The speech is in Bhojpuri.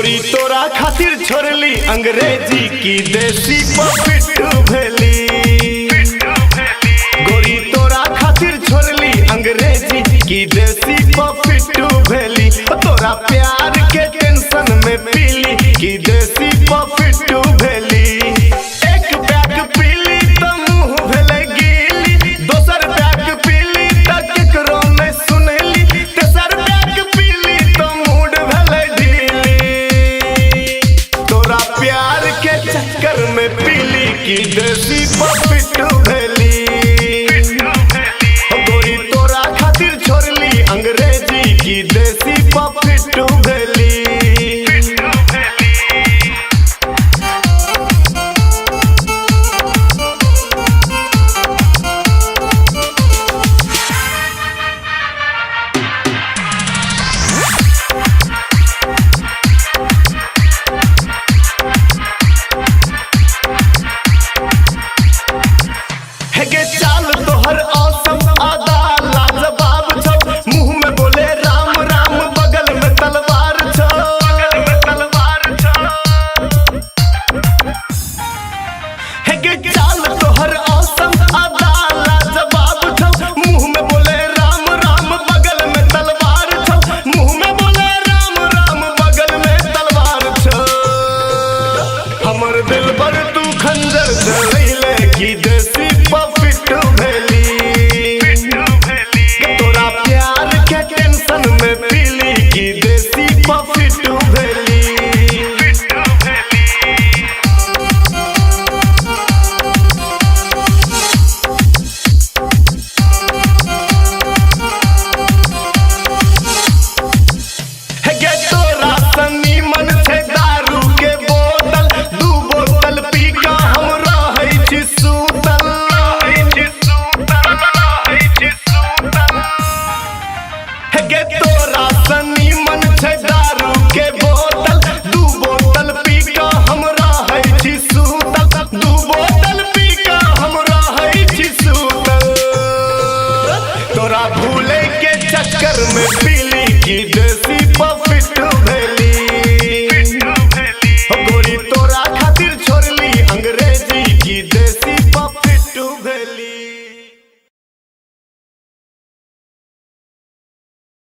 गोरी तोरा खातिर छोड़ली अंग्रेजी की देसी पा फिट भेली। गोरी तोरा खातिर छोड़ली अंग्रेजी की देसी पा फिट भेली। तोरा प्यार के टेंशन में पीली की देसी पा फिट भेली। एक पैक पीली तो मुंह भेले गीली, दोसर पैक पीली तो केकरो में सुनली, तेसर पैक पीली तो मूड भेले ढीली। तोरा प्यार के चक्कर में पीली की देसी पा फिट भेली। गोरी तोरा खातिर छोड़ली अंग्रेजी की देसी पा फिट भेली। चाल तो